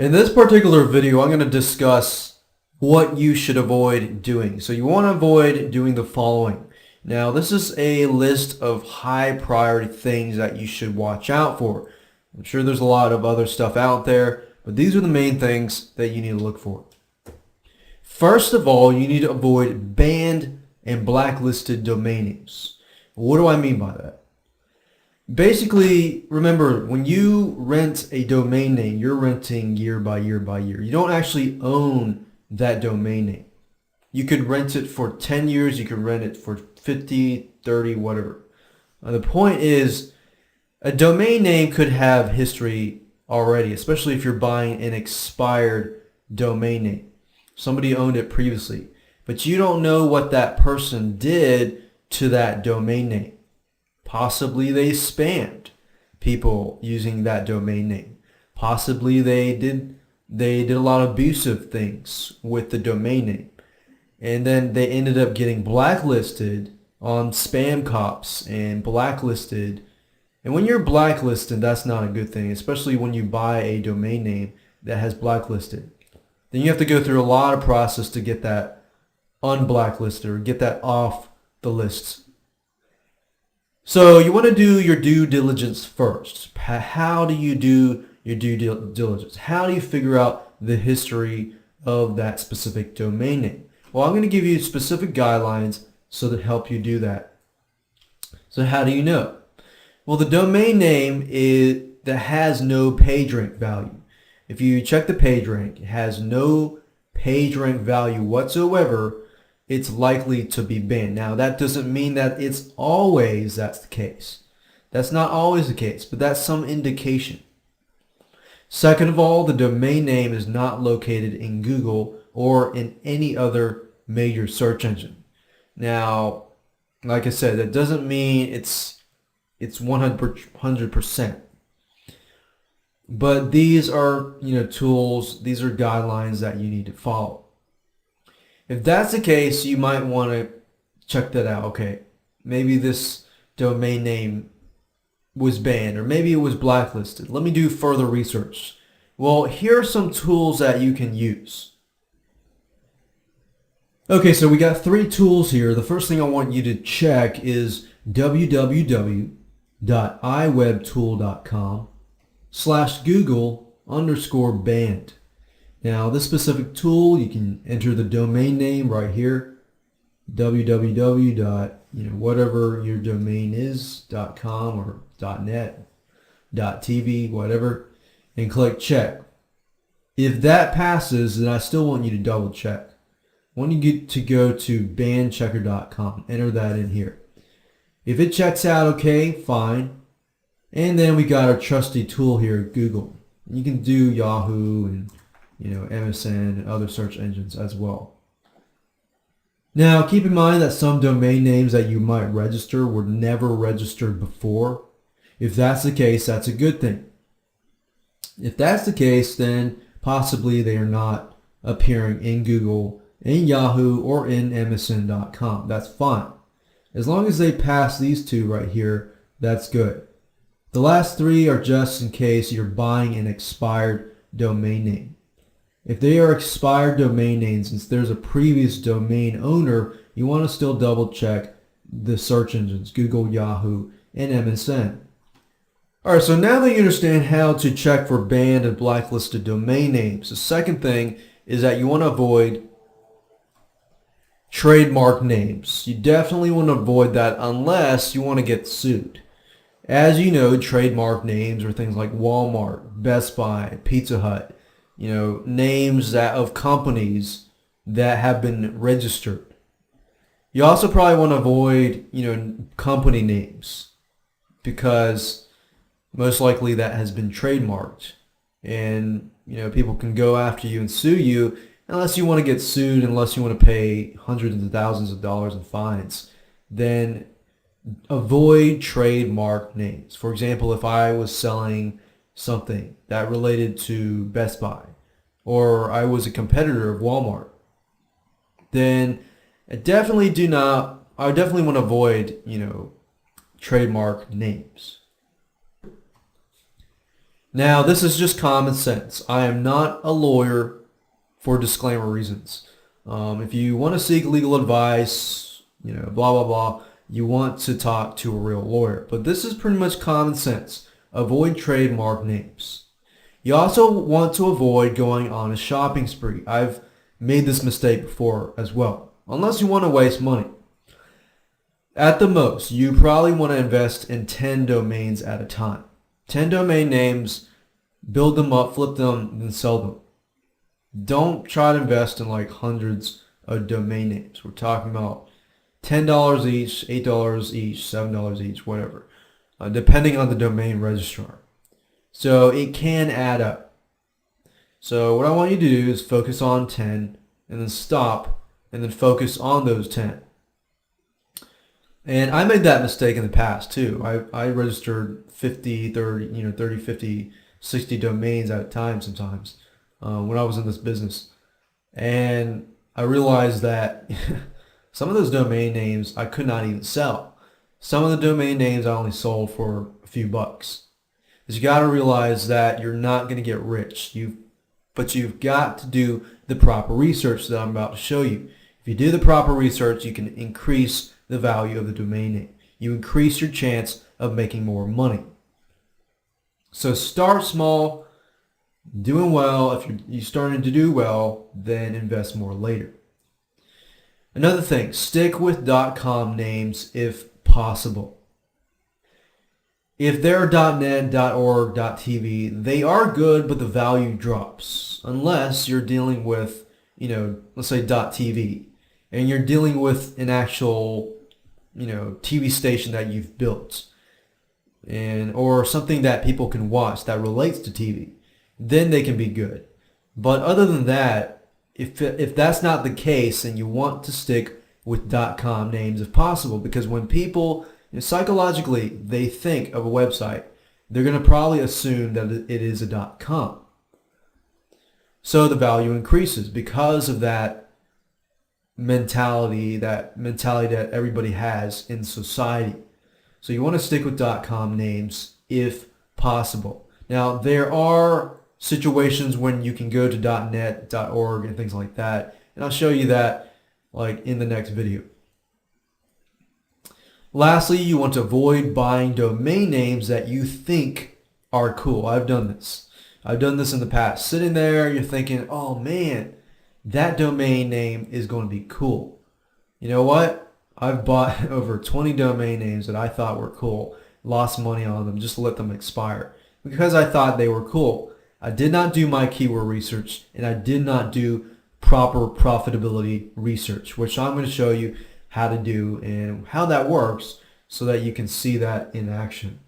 In this particular video, I'm going to discuss what you should avoid doing. So you want to avoid doing the following. Now, this is a list of high priority things that you should watch out for. I'm sure there's a lot of other stuff out there, but these are the main things that you need to look for. First of all, you need to avoid banned and blacklisted domain names. What do I mean by that? Basically, remember, when you rent a domain name, you're renting year by year by year. You don't actually own that domain name. You could rent it for 10 years, you could rent it for 50, 30, whatever. The point is, a domain name could have history already, especially if you're buying an expired domain name. Somebody owned it previously, but you don't know what that person did to that domain name. Possibly they spammed people using that domain name. Possibly they did a lot of abusive things with the domain name. And then they ended up getting blacklisted on Spam Cops and blacklisted. And when you're blacklisted, that's not a good thing, especially when you buy a domain name that has blacklisted. Then you have to go through a lot of process to get that unblacklisted or get that off the list. So you want to do your due diligence first. How do you do your due diligence? How do you figure out the history of that specific domain name? Well, I'm going to give you specific guidelines so to help you do that. So how do you know? Well, the domain name that has no PageRank value. If you check the PageRank, it has no PageRank value whatsoever, it's likely to be banned. Now, that doesn't mean that that's the case. That's not always the case, but that's some indication. Second of all, the domain name is not located in Google or in any other major search engine. Now, like I said, that doesn't mean it's 100%. But these are, tools, these are guidelines that you need to follow. If that's the case, you might want to check that out. Okay, maybe this domain name was banned or maybe it was blacklisted. Let me do further research. Well, here are some tools that you can use. Okay, so we got 3 tools here. The first thing I want you to check is www.iwebtool.com/Google_banned. Now, this specific tool, you can enter the domain name right here, www. Whatever your domain is, .com or .net, .tv, whatever, and click check. If that passes, then I still want you to double check. I want you to go to bandchecker.com, enter that in here. If it checks out okay, fine. And then we got our trusty tool here, Google. You can do Yahoo and MSN and other search engines as well. Now, keep in mind that some domain names that you might register were never registered before. If that's the case, that's a good thing. If that's the case, then possibly they are not appearing in Google, in Yahoo, or in MSN.com. That's fine. As long as they pass these 2 right here, that's good. The last 3 are just in case you're buying an expired domain name. If they are expired domain names, since there's a previous domain owner, you want to still double check the search engines, Google, Yahoo, and MSN. Alright, so now that you understand how to check for banned and blacklisted domain names, the second thing is that you want to avoid trademark names. You definitely want to avoid that unless you want to get sued. As you know, trademark names are things like Walmart, Best Buy, Pizza Hut, names of companies that have been registered. You also probably want to avoid, company names because most likely that has been trademarked. And, people can go after you and sue you unless you want to get sued, unless you want to pay hundreds of thousands of dollars in fines. Then avoid trademark names. For example, if I was selling something that related to Best Buy, or I was a competitor of Walmart, then I definitely want to avoid, trademark names. Now, this is just common sense. I am not a lawyer for disclaimer reasons. If you want to seek legal advice, blah, blah, blah, you want to talk to a real lawyer. But this is pretty much common sense. Avoid trademark names. You also want to avoid going on a shopping spree. I've made this mistake before as well. Unless you want to waste money. At the most, you probably want to invest in 10 domains at a time. 10 domain names, build them up, flip them, then sell them. Don't try to invest in like hundreds of domain names. We're talking about $10 each, $8 each, $7 each, whatever, depending on the domain registrar. So it can add up. So what I want you to do is focus on 10 and then stop and then focus on those 10. And I made that mistake in the past too. I registered 50, 30, 30, 50, 60 domains at a time sometimes when I was in this business. And I realized that some of those domain names I could not even sell. Some of the domain names I only sold for a few bucks. Because you got to realize that you're not going to get rich. But you've got to do the proper research that I'm about to show you. If you do the proper research, you can increase the value of the domain name. You increase your chance of making more money. So start small, doing well. If you're starting to do well, then invest more later. Another thing, stick with .com names if possible. If they're .net, .org, .tv, they are good, but the value drops unless you're dealing with, let's say .tv, and you're dealing with an actual, TV station that you've built, or something that people can watch that relates to TV. Then they can be good. But other than that, if that's not the case, then you want to stick with .com names if possible, because when people psychologically they think of a website, they're going to probably assume that it is a .com. So the value increases because of that mentality that everybody has in society. So you want to stick with .com names if possible. Now there are situations when you can go to .net, .org, and things like that, and I'll show you that like in the next video. Lastly, you want to avoid buying domain names that you think are cool. I've done this in the past. Sitting there, you're thinking, oh man, that domain name is going to be cool. You know what? I've bought over 20 domain names that I thought were cool, lost money on them, just let them expire because I thought they were cool. I did not do my keyword research, and I did not do proper profitability research, which I'm going to show you how to do and how that works so that you can see that in action.